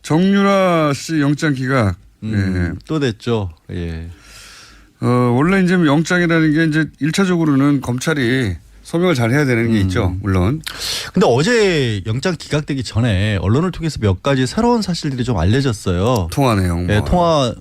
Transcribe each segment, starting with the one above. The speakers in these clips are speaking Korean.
정유라 씨 영장 기각. 예. 또 됐죠. 예. 원래 이제 영장이라는 게 이제 1차적으로는 검찰이 소명을 잘 해야 되는 게 있죠. 물론. 근데 어제 영장 기각되기 전에 언론을 통해서 몇 가지 새로운 사실들이 좀 알려졌어요. 통화 내용. 네, 통화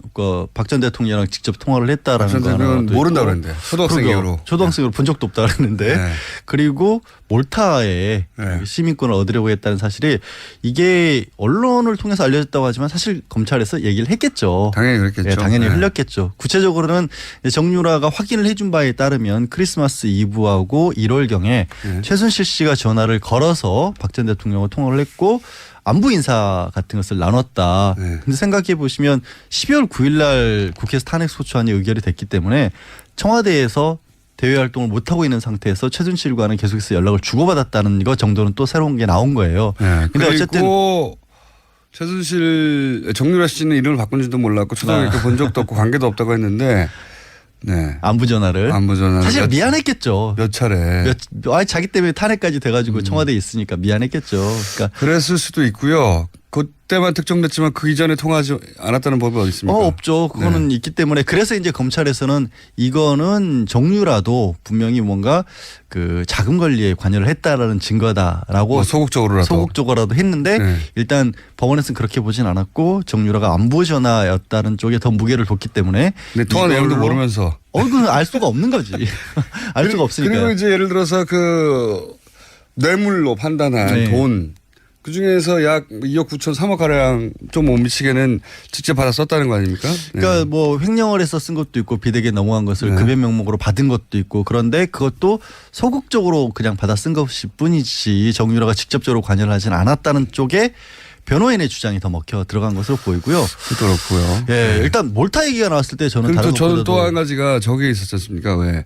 박 전 대통령이랑 직접 통화를 했다라는 거 하나. 모른다고 그랬는데. 초등학생으로. 초등학생으로 본 적도 없다 그랬는데. 네. 그리고 몰타에 네. 시민권을 얻으려고 했다는 사실이 이게 언론을 통해서 알려졌다고 하지만 사실 검찰에서 얘기를 했겠죠. 당연히 그랬겠죠. 네, 당연히 네. 흘렸겠죠. 구체적으로는 정유라가 확인을 해준 바에 따르면 크리스마스 이브하고 1월경에 네. 최순실 씨가 전화를 걸어서 박 전 대통령과 통화를 했고 안부 인사 같은 것을 나눴다. 네. 근데 생각해 보시면 12월 9일 날 국회에서 탄핵 소추안이 의결이 됐기 때문에 청와대에서 대외 활동을 못하고 있는 상태에서 최순실과는 계속해서 연락을 주고받았다는 것 정도는 또 새로운 게 나온 거예요. 네. 근데 어쨌든 최순실 정유라 씨는 이름을 바꾼지도 몰랐고 초등학교 본 적도 없고 관계도 없다고 했는데 네. 안부 전화를 사실 미안했겠죠. 몇 차례. 자기 때문에 탄핵까지 돼가지고 청와대에 있으니까 미안했겠죠. 그러니까 그랬을 수도 있고요. 그때만 특정됐지만 그 이전에 통하지 않았다는 법이 어디 있습니까? 없죠. 그거는 있기 때문에 그래서 이제 검찰에서는 이거는 정유라도 분명히 뭔가 그 자금 관리에 관여를 했다라는 증거다라고 소극적으로라도 했는데 네. 일단 법원에서는 그렇게 보진 않았고 정유라가 안부 전화였다는 쪽에 더 무게를 뒀기 때문에 네, 통화 내용도 모르면서 그건 알 수가 없는 거지. 알 수가 없으니까. 그리고 이제 예를 들어서 그 뇌물로 판단한 네. 돈 그중에서 약 2억 9천 3억 가량 좀 못 미치게는 직접 받아 썼다는 거 아닙니까? 그러니까 뭐 횡령을 해서 쓴 것도 있고 비대기에 넘어간 것을 네. 급여 명목으로 받은 것도 있고 그런데 그것도 소극적으로 그냥 받아 쓴 것일 뿐이지 정유라가 직접적으로 관여를 하진 않았다는 쪽에 변호인의 주장이 더 먹혀 들어간 것으로 보이고요. 그렇고요. 예, 네. 일단 몰타 얘기가 나왔을 때 저는 다른 저는 또 한 가지가 저게 있었지 않습니까? 왜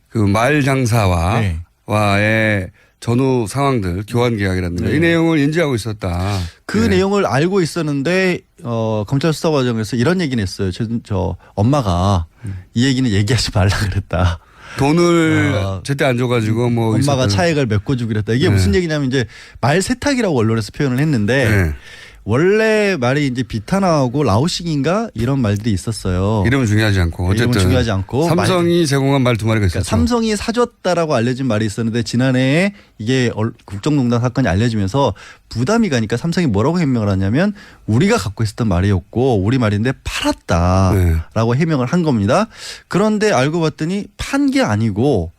그 말 장사와의 전후 상황들 교환 계약이라든가 이 내용을 인지하고 있었다. 그 내용을 알고 있었는데 검찰 수사 과정에서 이런 얘기는 했어요. 저 엄마가 이 얘기는 얘기하지 말라 그랬다. 돈을 제때 안 줘가지고 뭐 엄마가 차액을 메꿔주기로 했다. 이게 무슨 얘기냐면 이제 말 세탁이라고 언론에서 표현을 했는데 원래 말이 이제 비타나하고 라오식인가 이런 말들이 있어요. 이름은 중요하지 않고 어쨌든 이름은 중요하지 않고 삼성이 제공한 말 두 마리가 있었죠. 그러니까 삼성이 사줬다라고 알려진 말이 있었는데 지난해에 이게 국정농단 사건이 알려지면서 부담이 가니까 삼성이 뭐라고 해명을 하냐면 우리가 갖고 있었던 말이었고 우리 말인데 팔았다라고 해명을 한 겁니다. 그런데 알고 봤더니 판 게 아니고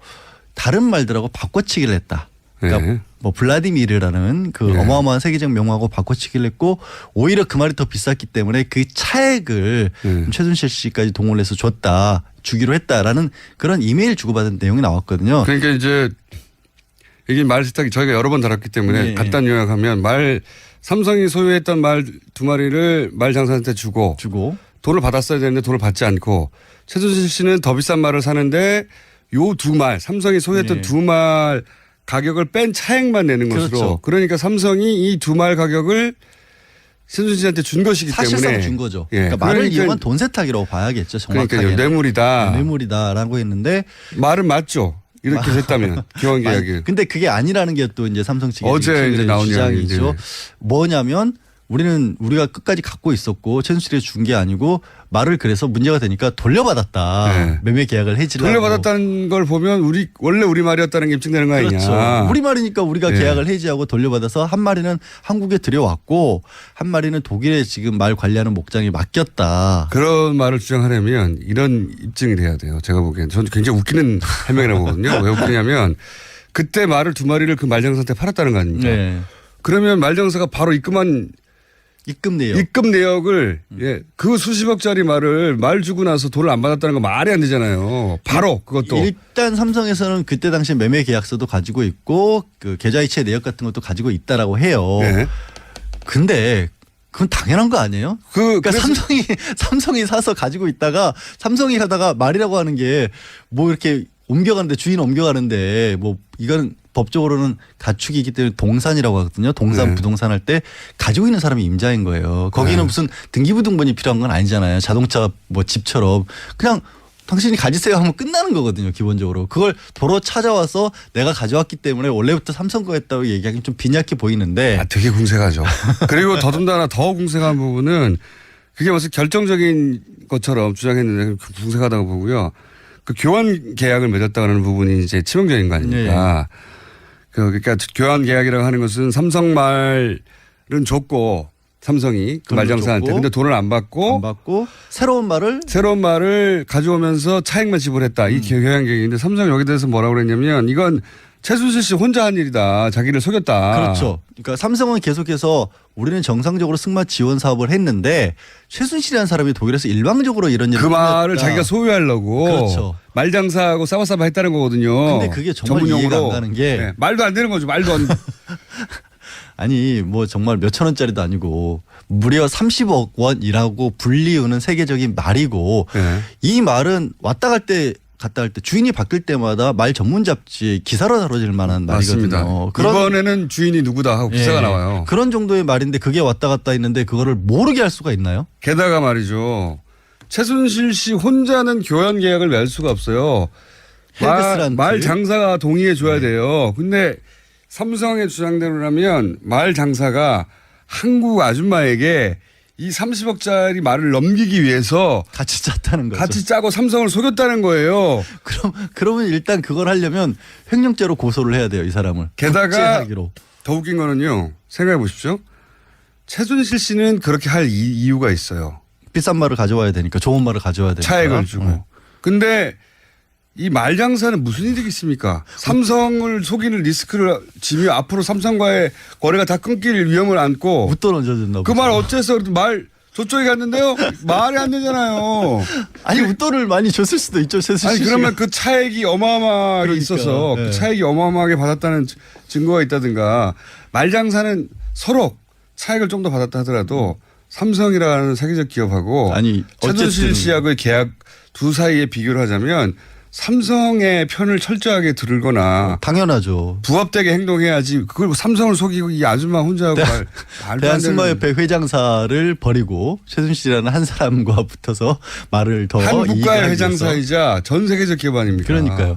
다른 말들하고 바꿔치기를 했다. 그러니까 뭐 블라디미르라는 그 어마어마한 세계적 명화하고 바꿔치기를 했고 오히려 그 말이 더 비쌌기 때문에 그 차액을 최순실 씨까지 동원을 해서 주기로 했다라는 그런 이메일 주고받은 내용이 나왔거든요. 그러니까 이제 이게 말 세탁이 저희가 여러 번 다뤘기 때문에 간단 요약하면 삼성이 소유했던 말 두 마리를 말 장사한테 주고 돈을 받았어야 되는데 돈을 받지 않고 최순실 씨는 더 비싼 말을 사는데 요 두 말 삼성이 소유했던 두 말 가격을 뺀 차액만 내는 것으로 그렇죠. 그러니까 삼성이 이 두 말 가격을 최순실 씨한테 준 것이기 사실상 때문에 준 거죠. 그러니까 말을 이용한 돈 세탁이라고 봐야겠죠. 정확하게. 그러니까 뇌물이다. 뇌물이다라고 했는데 말은 맞죠. 이렇게 됐다면 교환 계약이. 근데 그게 아니라는 게 또 이제 삼성 측의 어제 이제 나온 주장이죠. 뭐냐면 우리가 끝까지 갖고 있었고 최순실이 준 게 아니고 말을 그래서 문제가 되니까 돌려받았다. 매매 계약을 해지라고. 돌려받았다는 걸 보면 원래 우리 말이었다는 게 입증되는 거 아니냐. 그렇죠. 우리 말이니까 우리가 계약을 해지하고 돌려받아서 한 마리는 한국에 들여왔고 한 마리는 독일에 지금 말 관리하는 목장에 맡겼다. 그런 말을 주장하려면 이런 입증이 돼야 돼요. 제가 보기엔. 저는 굉장히 웃기는 해명이라고 보거든요. 왜 웃기냐면 그때 말을 두 마리를 그 말장사한테 팔았다는 거 아닙니까? 그러면 말장사가 바로 입금 내역을 그 수십억짜리 말을 말 주고 나서 돈을 안 받았다는 거 말이 안 되잖아요. 바로 그것도. 일단 삼성에서는 그때 당시 매매 계약서도 가지고 있고 그 계좌이체 내역 같은 것도 가지고 있다라고 해요. 근데 그건 당연한 거 아니에요? 그러니까 삼성이 사서 가지고 있다가 삼성이 하다가 말이라고 하는 게 뭐 이렇게 옮겨가는데 주인 옮겨가는데 뭐 이거는 법적으로는 가축이기 때문에 동산이라고 하거든요. 부동산 할 때 가지고 있는 사람이 임자인 거예요. 거기는 무슨 등기부등본이 필요한 건 아니잖아요. 자동차 뭐 집처럼 그냥 당신이 가지세요 하면 끝나는 거거든요. 기본적으로. 그걸 도로 찾아와서 내가 가져왔기 때문에 원래부터 삼성 거였다고 얘기하기는 좀 빈약해 보이는데. 되게 궁색하죠. 그리고 더군다나 더 궁색한 부분은 그게 무슨 결정적인 것처럼 주장했는데 궁색하다고 보고요. 그 교환 계약을 맺었다고 하는 부분이 이제 치명적인 거 아닙니까? 그러니까 교환 계약이라고 하는 것은 삼성 말은 줬고 삼성이 그 말장사한테 근데 돈을 안 받고 새로운 말을 가져오면서 차액만 지불했다. 이 교환 계약인데 삼성이 여기 대해서 뭐라고 그랬냐면 이건 최순실 씨 혼자 한 일이다. 자기를 속였다. 그렇죠. 그러니까 삼성은 계속해서 우리는 정상적으로 승마 지원 사업을 했는데 최순실이라는 사람이 독일에서 일방적으로 이런 일을 그 말을 했다. 자기가 소유하려고 그렇죠. 말장사하고 싸바싸바 했다는 거거든요. 근데 그게 정말 이해가 안 가는 게 네. 말도 안 되는 거죠. 말도 안 아니 뭐 정말 몇천 원짜리도 아니고 무려 30억 원이라고 불리우는 세계적인 말이고 네. 이 말은 왔다 갔다 할 때 주인이 바뀔 때마다 말 전문 잡지 기사로 다뤄질 만한 맞습니다. 말이거든요. 이번에는 주인이 누구다 하고 기사가 나와요. 그런 정도의 말인데 그게 왔다 갔다 했는데 그거를 모르게 할 수가 있나요? 게다가 말이죠. 최순실 씨 혼자는 교환 계약을 맺을 수가 없어요. 말 장사가 동의해 줘야 돼요. 근데 삼성의 주장대로라면 말 장사가 한국 아줌마에게 이 30억짜리 말을 넘기기 위해서 같이 짰다는 거죠. 같이 짜고 삼성을 속였다는 거예요. 그러면 일단 그걸 하려면 횡령죄로 고소를 해야 돼요, 이 사람을. 게다가 국제하기로. 더 웃긴 거는요. 생각해 보십시오. 최순실 씨는 그렇게 할 이유가 있어요. 비싼 말을 가져와야 되니까 좋은 말을 가져와야 되니까. 차액을 주고. 근데 이 말장사는 무슨 이득이 있습니까? 삼성을 속이는 리스크를 지며 앞으로 삼성과의 거래가 다 끊길 위험을 안고 웃돈 얹어준다. 그 말 어째서 말 저쪽에 갔는데요? 말이 안 되잖아요. 아니 웃돈을 많이 줬을 수도 있죠. 아니 그러면 그 차액이 어마어마하게 그러니까, 있어서 네. 그 차액이 어마어마하게 받았다는 증거가 있다든가 말장사는 서로 차액을 좀 더 받았다 하더라도 삼성이라는 세계적 기업하고 아니 최순실 씨하고의 계약 두 사이에 비교를 하자면 삼성의 편을 철저하게 들거나 당연하죠. 부합되게 행동해야지 그걸 삼성을 속이고 이 아줌마 혼자 하고 말도 안 되는. 대한승마협회 회장사를 버리고 최순실이라는 한 사람과 붙어서 말을 더 한 국가의 이익을 회장사이자 전 세계적 기업 아닙니까? 그러니까요.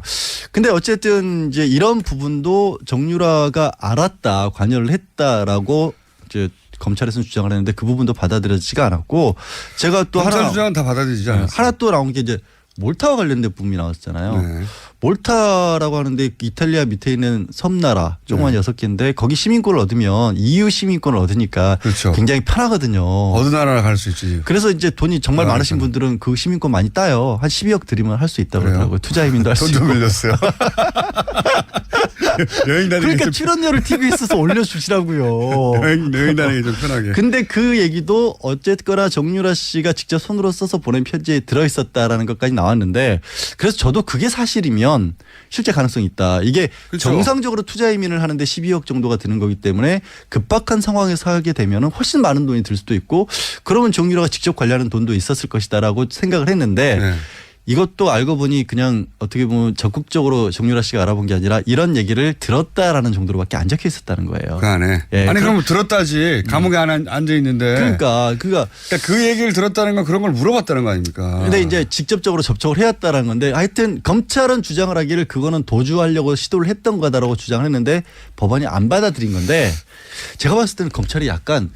근데 어쨌든 이제 이런 부분도 정유라가 알았다, 관여를 했다라고 이제 검찰에서는 주장을 했는데 그 부분도 받아들여지지가 않았고 제가 또 검찰 하나 주장은 다 받아들이지 않았어요. 하나 또 나온 게 이제 몰타와 관련된 부분이 나왔잖아요. 네. 몰타라고 하는데 이탈리아 밑에 있는 섬나라 조그만 6개인데 거기 시민권을 얻으면 EU 시민권을 얻으니까 그렇죠. 굉장히 편하거든요. 어느 나라나 갈 수 있지. 그래서 이제 돈이 정말 많으신 분들은 그 시민권 많이 따요. 한 12억 들이면 할 수 있다고 그러더라고요. 투자 이민도 할 수 있고. 돈좀 빌렸어요. 여행 다니기 그러니까 출연료를 TBS에서 올려주시라고요. 여행 다니기 좀 편하게. 근데 그 얘기도 어쨌거나 정유라 씨가 직접 손으로 써서 보낸 편지에 들어있었다라는 것까지 나왔는데 그래서 저도 그게 사실이면 실제 가능성이 있다. 이게 그렇죠. 정상적으로 투자 이민을 하는데 12억 정도가 드는 거기 때문에 급박한 상황에서 하게 되면 훨씬 많은 돈이 들 수도 있고 그러면 정유라가 직접 관리하는 돈도 있었을 것이다라고 생각을 했는데 네. 이것도 알고 보니 그냥 어떻게 보면 적극적으로 정유라 씨가 알아본 게 아니라 이런 얘기를 들었다라는 정도로밖에 안 적혀 있었다는 거예요. 그 안에. 예, 아니 그럼 들었다지. 감옥에 앉아 있는데. 그러니까 그 얘기를 들었다는 건 그런 걸 물어봤다는 거 아닙니까? 근데 이제 직접적으로 접촉을 해왔다라는 건데 하여튼 검찰은 주장을 하기를 그거는 도주하려고 시도를 했던 거다라고 주장을 했는데 법원이 안 받아들인 건데 제가 봤을 때는 검찰이 약간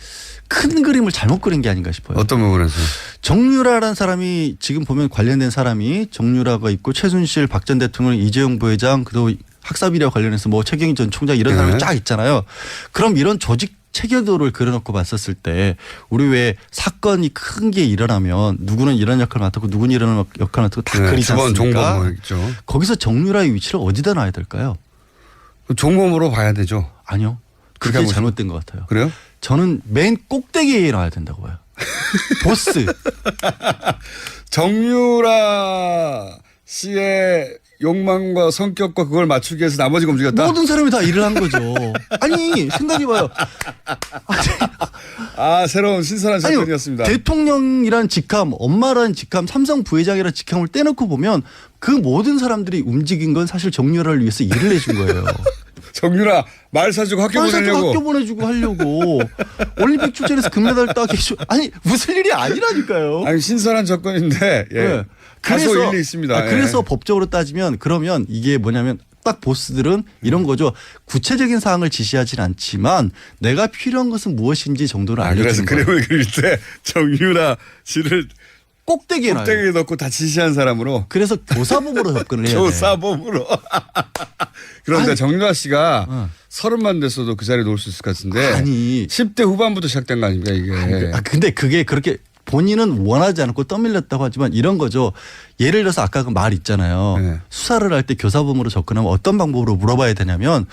큰 그림을 잘못 그린 게 아닌가 싶어요. 어떤 부분에서? 정유라라는 사람이 지금 보면 관련된 사람이 정유라가 있고 최순실 박 전 대통령 이재용 부회장 그리고 학사비리와 관련해서 뭐 최경희 전 총장 이런 사람이 쫙 있잖아요. 그럼 이런 조직 체계도를 그려놓고 봤었을 때 우리 왜 사건이 큰 게 일어나면 누구는 이런 역할을 맡았고 누구는 이런 역할을 맡았고 다 그리지 주번 않습니까? 종범 뭐 있죠. 거기서 정유라의 위치를 어디다 놔야 될까요? 종범으로 봐야 되죠. 아니요. 그게 잘못된 것 같아요. 그래요? 저는 맨 꼭대기에 놔야 된다고 봐요. 보스. 정유라 씨의 욕망과 성격과 그걸 맞추기 위해서 나머지가 움직였다? 모든 사람이 다 일을 한 거죠. 아니 생각해봐요. 새로운 신선한 사건이었습니다. 대통령이란 직함, 엄마라는 직함, 삼성 부회장이라는 직함을 떼놓고 보면 그 모든 사람들이 움직인 건 사실 정유라를 위해서 일을 해준 거예요. 정유라 말 사주고 학교 보내려고. 학교 보내주고 하려고. 올림픽 출전해서 금메달 따게 해줘. 아니 무슨 일이 아니라니까요. 아니 신선한 접근인데 예. 네. 다소 일리 있습니다. 그래서 법적으로 따지면 그러면 이게 뭐냐면 딱 보스들은 이런 거죠. 구체적인 사항을 지시하진 않지만 내가 필요한 것은 무엇인지 정도를 알려주는 거예요. 그래서 그림을 그릴 때 정유라 씨를 꼭대기에 넣고 다 지시한 사람으로. 그래서 교사범으로 접근을 해야 돼요. 교사범으로. 그런데 정유라 씨가 30만 됐어도 그 자리에 놓을 수 있을 것 같은데. 아니 10대 후반부터 시작된 거 아닙니까 이게. 근데 그게 그렇게 본인은 원하지 않고 떠밀렸다고 하지만 이런 거죠. 예를 들어서 아까 그 말 있잖아요. 네. 수사를 할 때 교사범으로 접근하면 어떤 방법으로 물어봐야 되냐면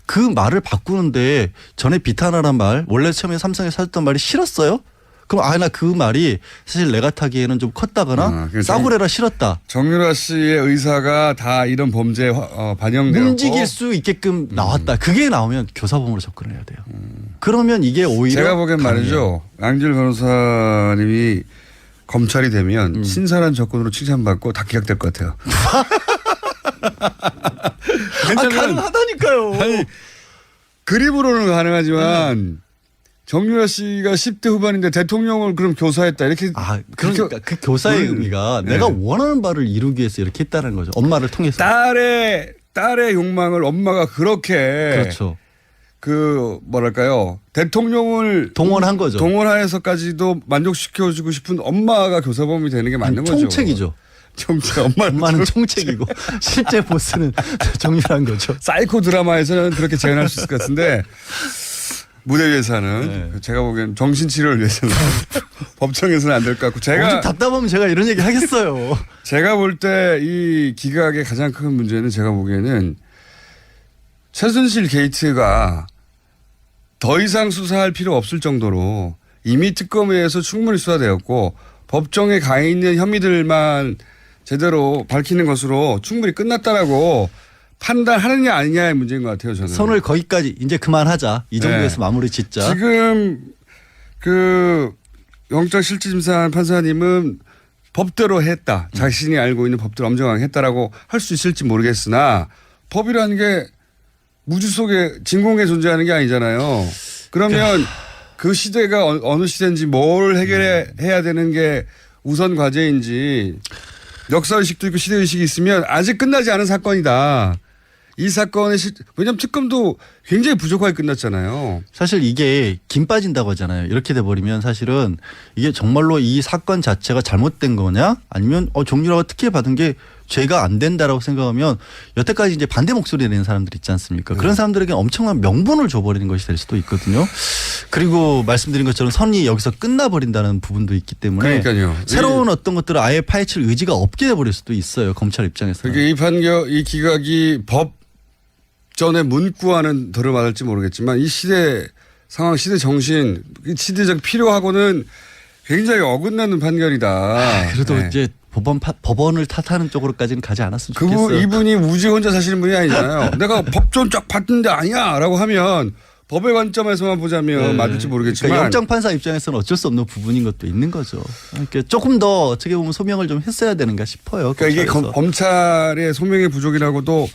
그 말을 바꾸는데 전에 비탄하란 말 원래 처음에 삼성에 사줬던 말이 싫었어요? 그럼 나 그 말이 사실 내가 타기에는 좀 컸다거나 싸구려라 싫었다. 정유라 씨의 의사가 다 이런 범죄에 반영되고 움직일 수 있게끔 나왔다. 그게 나오면 교사범으로 접근을 해야 돼요. 그러면 이게 오히려 제가 보기엔 가능해요. 말이죠. 양질 변호사님이 검찰이 되면 신선한 접근으로 칭찬받고 다 기각될 것 같아요. 가능하다니까요. 아니, 그림으로는 가능하지만 정유라 씨가 10대 후반인데 대통령을 그럼 교사했다 이렇게. 그러니까 그 교사의 의미가 내가 원하는 바를 이루기 위해서 이렇게 했다는 거죠. 엄마를 통해서. 딸의 욕망을 엄마가 그렇게. 그렇죠. 뭐랄까요. 대통령을 동원한 거죠. 동원해서까지도 만족시켜주고 싶은 엄마가 교사범이 되는 게 맞는 거죠. 총책이죠. 엄마는 총책이고 실제 보스는 정유라인 거죠. 사이코 드라마에서는 그렇게 재현할 수 있을 것 같은데 무대 위에서는 제가 보기엔 정신치료를 위해서는 법정에서는 안 될 것 같고 좀 답답하면 제가 이런 얘기 하겠어요. 제가 볼 때 이 기각의 가장 큰 문제는 제가 보기에는 최순실 게이트가 더 이상 수사할 필요 없을 정도로 이미 특검에서 충분히 수사되었고 법정에 가 있는 혐의들만 제대로 밝히는 것으로 충분히 끝났다라고 판단하느냐 아니냐의 문제인 것 같아요. 저는. 선을 거기까지 이제 그만하자. 이 정도에서 마무리 짓자. 지금 영장실질심사한 판사님은 법대로 했다. 자신이 알고 있는 법대로 엄정하게 했다라고 할 수 있을지 모르겠으나 법이라는 게 무주 속에 진공에 존재하는 게 아니잖아요. 그러면 그 시대가 어느 시대인지 뭘 해결해야 되는 게 우선 과제인지 역사의식도 있고 시대의식이 있으면 아직 끝나지 않은 사건이다. 이 사건의 왜냐하면 특검도 굉장히 부족하게 끝났잖아요. 사실 이게 김 빠진다고 하잖아요. 이렇게 돼버리면 사실은 이게 정말로 이 사건 자체가 잘못된 거냐 아니면 정유라가 특혜 받은 게 죄가 안 된다라고 생각하면 여태까지 이제 반대 목소리 내는 사람들 있지 않습니까? 그런 사람들에게 엄청난 명분을 줘버리는 것이 될 수도 있거든요. 그리고 말씀드린 것처럼 선이 여기서 끝나버린다는 부분도 있기 때문에 그러니까요. 새로운 어떤 것들을 아예 파헤칠 의지가 없게 돼버릴 수도 있어요. 검찰 입장에서. 그게 이 기각이 법전에 문구와는 들어맞을지 모르겠지만 이 시대 상황, 시대 정신, 시대적 필요하고는 굉장히 어긋나는 판결이다. 그래도 이제 법원을 탓하는 쪽으로까지는 가지 않았으면 좋겠어요. 이분이 우지 혼자 사시는 분이 아니잖아요. 내가 법전 쫙 봤는데 아니야 라고 하면 법의 관점에서만 보자면 맞을지 모르겠지만. 그러니까 영장판사 입장에서는 어쩔 수 없는 부분인 것도 있는 거죠. 그러니까 조금 더 어떻게 보면 소명을 좀 했어야 되는가 싶어요. 그러니까 이게 검찰의 소명의 부족이라고도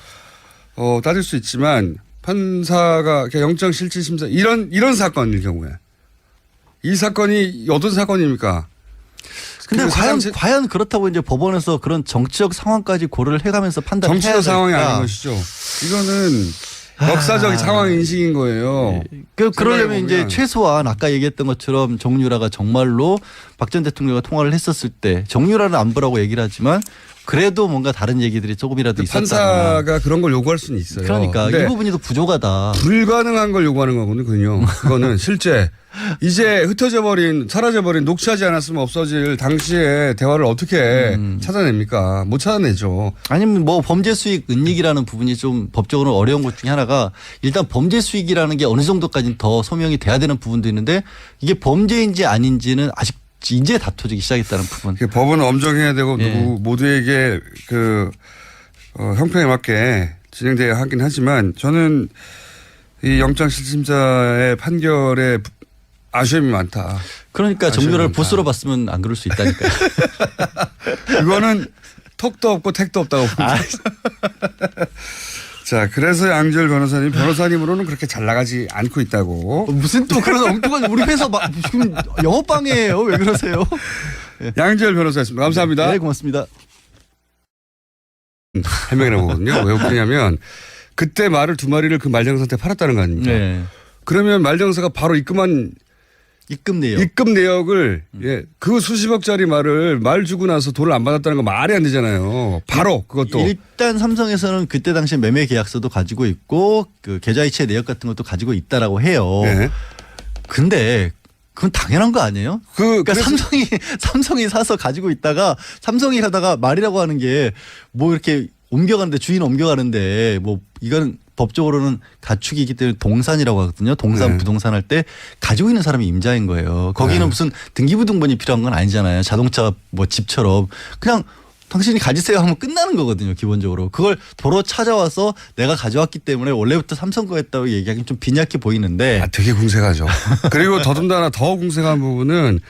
따질 수 있지만 판사가 영장실질심사 이런 사건일 경우에 이 사건이 어떤 사건입니까? 근데 과연 그렇다고 이제 법원에서 그런 정치적 상황까지 고려를 해가면서 판단해야 될까? 정치적 상황이 아닌 것이죠. 이거는 역사적 상황 인식인 거예요. 그러려면 이제 최소한 아까 얘기했던 것처럼 정유라가 정말로 박 전 대통령과 통화를 했었을 때 정유라는 안보라고 얘기를 하지만 그래도 뭔가 다른 얘기들이 조금이라도 있었다. 판사가 그런 걸 요구할 수는 있어요. 그러니까 이 부분이 더 부족하다. 불가능한 걸 요구하는 거거든요. 그거는 실제 이제 사라져버린 녹취하지 않았으면 없어질 당시의 대화를 어떻게 찾아냅니까? 못 찾아내죠. 아니면 뭐 범죄 수익 은닉이라는 부분이 좀 법적으로 어려운 것 중에 하나가 일단 범죄 수익이라는 게 어느 정도까지는 더 소명이 돼야 되는 부분도 있는데 이게 범죄인지 아닌지는 아직 이제 다투기 시작했다는 부분. 법은 엄정해야 되고 모두에게 형평에 맞게 진행돼야 하긴 하지만 저는 이 영장실질심사의 판결에 아쉬움이 많다. 그러니까 정유라를 보스로 봤으면 안 그럴 수 있다니까요. 그거는 턱도 없고 택도 없다고 봅니다. 자, 그래서 양지열 변호사님으로는 그렇게 잘 나가지 않고 있다고. 무슨 또 그런 엉뚱한 우리 회사 지금 영업방해예요. 왜 그러세요? 양지열 변호사였습니다. 감사합니다. 네, 고맙습니다. 해명이라고 보거든요. 왜 웃기냐면 그때 말을 두 마리를 그 말장사한테 팔았다는 거 아닙니까? 네. 그러면 말장사가 바로 입금 내역을 그 수십억짜리 말을 말 주고 나서 돈을 안 받았다는 거 말이 안 되잖아요. 바로 그것도. 일단 삼성에서는 그때 당시 매매 계약서도 가지고 있고 그 계좌이체 내역 같은 것도 가지고 있다라고 해요. 네. 근데 그건 당연한 거 아니에요? 그러니까 삼성이 사서 가지고 있다가 삼성이 하다가 말이라고 하는 게 뭐 이렇게 옮겨가는데 주인 옮겨가는데 뭐 이건 법적으로는 가축이기 때문에 동산이라고 하거든요. 동산 네. 부동산 할 때 가지고 있는 사람이 임자인 거예요. 거기는 네. 무슨 등기부등본이 필요한 건 아니잖아요. 자동차 뭐 집처럼 그냥 당신이 가지세요 하면 끝나는 거거든요. 기본적으로. 그걸 도로 찾아와서 내가 가져왔기 때문에 원래부터 삼성 거였다고 얘기하기는 좀 빈약해 보이는데. 되게 궁색하죠. 그리고 더군다나 더 궁색한 부분은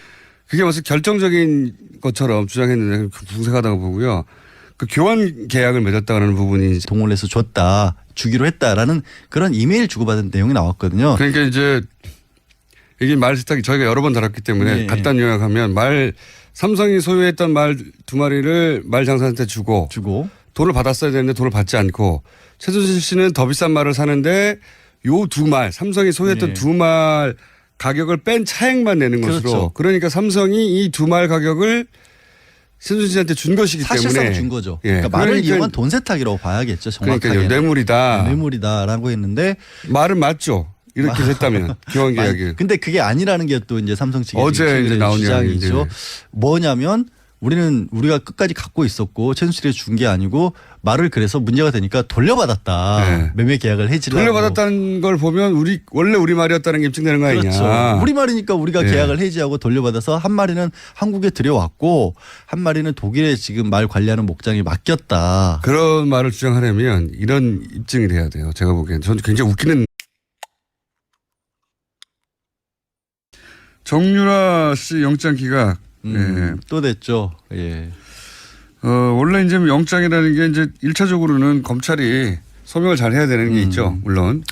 그게 무슨 결정적인 것처럼 주장했는데 궁색하다고 보고요. 그 교환 계약을 맺었다는 부분이 동원을 해서 줬다. 주기로 했다라는 그런 이메일 주고받은 내용이 나왔거든요. 그러니까 이제 이게 말 세탁이 저희가 여러 번 다뤘기 때문에 네. 간단 요약하면 삼성이 소유했던 말 두 마리를 말 장사한테 주고 돈을 받았어야 되는데 돈을 받지 않고 최순실 씨는 더 비싼 말을 사는데 요 두 말 삼성이 소유했던 두 말 가격을 뺀 차액만 내는 것으로 그렇죠. 그러니까 삼성이 이 두 말 가격을 최순실 씨한테 준 것이기 사실상 때문에 준 거죠. 예. 그러니까 말을 이용한 돈 세탁이라고 봐야겠죠. 정확하게. 그러니까 뇌물이다. 뇌물이다라고 했는데 말은 맞죠. 이렇게 됐다면 교환 계약이. 근데 그게 아니라는 게 또 이제 삼성 측의 어제 이제 나온 주장이죠. 이야기인데. 뭐냐면 우리가 끝까지 갖고 있었고 최순실이 준 게 아니고 말을 그래서 문제가 되니까 돌려받았다. 네. 매매 계약을 해지를 돌려받았다는 걸 보면 원래 우리 말이었다는 게 입증되는 거 아니냐. 그렇죠. 우리 말이니까 우리가 예. 계약을 해지하고 돌려받아서 한 마리는 한국에 들여왔고 한 마리는 독일에 지금 말 관리하는 목장에 맡겼다. 그런 말을 주장하려면 이런 입증이 돼야 돼요. 제가 보기엔. 저는 굉장히 웃기는. 정유라 씨 영장 기각. 또 됐죠. 예. 원래 이제 영장이라는 게 이제 1차적으로는 검찰이 소명을 잘 해야 되는 게 있죠. 물론.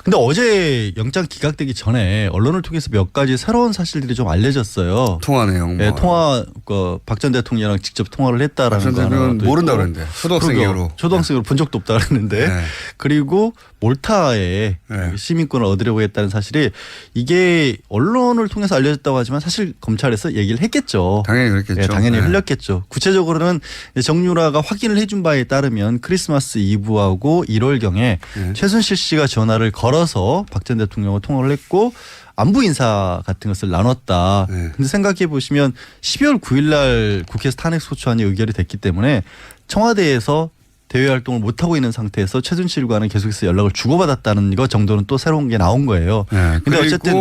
근데 어제 영장 기각되기 전에 언론을 통해서 몇 가지 새로운 사실들이 좀 알려졌어요. 통화 내용. 네, 박 전 대통령이랑 직접 통화를 했다라는 거 하나. 모른다고 그랬는데. 초등학생으로. 초등학생으로 본 적도 없다 그랬는데. 네. 그리고 몰타에 네. 시민권을 얻으려고 했다는 사실이 이게 언론을 통해서 알려졌다고 하지만 사실 검찰에서 얘기를 했겠죠. 당연히 그랬겠죠. 네, 당연히 네. 흘렸겠죠. 구체적으로는 정유라가 확인을 해준 바에 따르면 크리스마스 이브하고 1월경에 최순실 씨가 전화를 걸어서 박 전 대통령과 통화를 했고 안부 인사 같은 것을 나눴다. 네. 근데 생각해 보시면 12월 9일 날 국회에서 탄핵 소추안이 의결이 됐기 때문에 청와대에서 대외 활동을 못 하고 있는 상태에서 최순실과는 계속해서 연락을 주고받았다는 것 정도는 또 새로운 게 나온 거예요. 네. 근데 어쨌든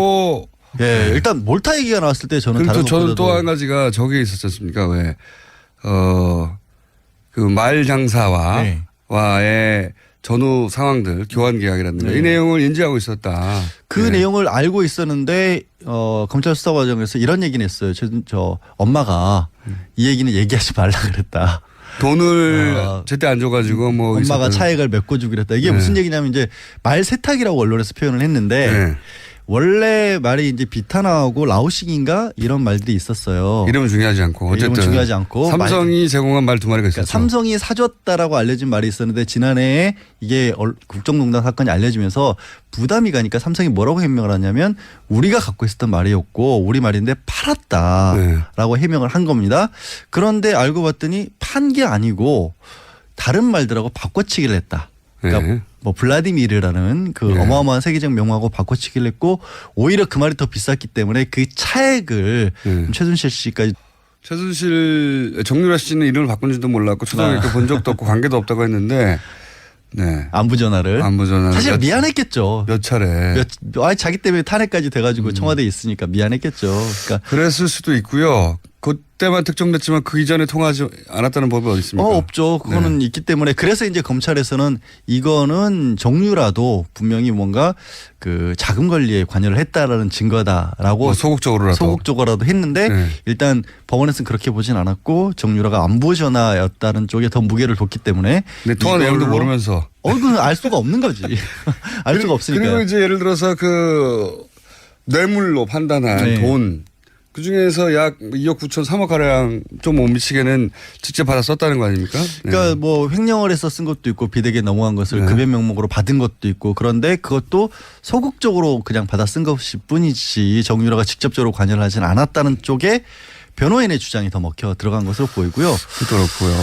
네. 일단 몰타 얘기가 나왔을 때 저는 다른 저는 것보다도 또 한 가지가 저게 있었지 않습니까? 그 말 장사와의 전후 상황들 교환 계약이라든가 이 내용을 인지하고 있었다. 그 내용을 알고 있었는데 검찰 수사 과정에서 이런 얘기는 했어요. 저 엄마가 이 얘기는 얘기하지 말라 그랬다. 돈을 제때 안 줘가지고 뭐 엄마가 차액을 메꿔주기로 했다. 이게 무슨 얘기냐면 이제 말 세탁이라고 언론에서 표현을 했는데 원래 말이 이제 비타나하고 라오식인가 이런 말들이 있었어요. 이름은 중요하지 않고 어쨌든 이름은 중요하지 않고 삼성이 제공한 말 두 마리가 있었죠. 그러니까 삼성이 사줬다라고 알려진 말이 있었는데 지난해에 이게 국정농단 사건이 알려지면서 부담이 가니까 삼성이 뭐라고 해명을 하냐면 우리가 갖고 있었던 말이었고 우리 말인데 팔았다라고 해명을 한 겁니다. 그런데 알고 봤더니 판 게 아니고 다른 말들하고 바꿔치기를 했다. 그러니까 뭐 블라디미르라는 그 어마어마한 세계적 명화하고 바꿔치기를 했고 오히려 그 말이 더 비쌌기 때문에 그 차액을 최순실 씨까지 정유라 씨는 이름을 바꾼지도 몰랐고 초등학교 본 적도 없고 관계도 없다고 했는데 안부 전화를 사실 미안했겠죠. 몇 차례. 자기 때문에 탄핵까지 돼가지고 청와대에 있으니까 미안했겠죠. 그러니까 그랬을 수도 있고요. 그때만 특정됐지만 그 이전에 통하지 않았다는 법이 어디 있습니까? 없죠. 그거는 있기 때문에 그래서 이제 검찰에서는 이거는 정유라도 분명히 뭔가 그 자금 관리에 관여를 했다라는 증거다라고 소극적으로라도 했는데 일단 법원에서는 그렇게 보진 않았고 정유라가 안부 전화였다는 쪽에 더 무게를 뒀기 때문에 통화 내용도 모르면서 그건 알 수가 없는 거지. 알 수가 없으니까. 그리고 이제 예를 들어서 그 뇌물로 판단한 돈 그중에서 약 2억 9천 3억 가량 좀 못 미치게는 직접 받아 썼다는 거 아닙니까? 네. 그러니까 뭐 횡령을 해서 쓴 것도 있고 비대기에 넘어간 것을 네. 급여 명목으로 받은 것도 있고 그런데 그것도 소극적으로 그냥 받아 쓴 것일 뿐이지 정유라가 직접적으로 관여를 하진 않았다는 쪽에 변호인의 주장이 더 먹혀 들어간 것으로 보이고요. 그렇고요.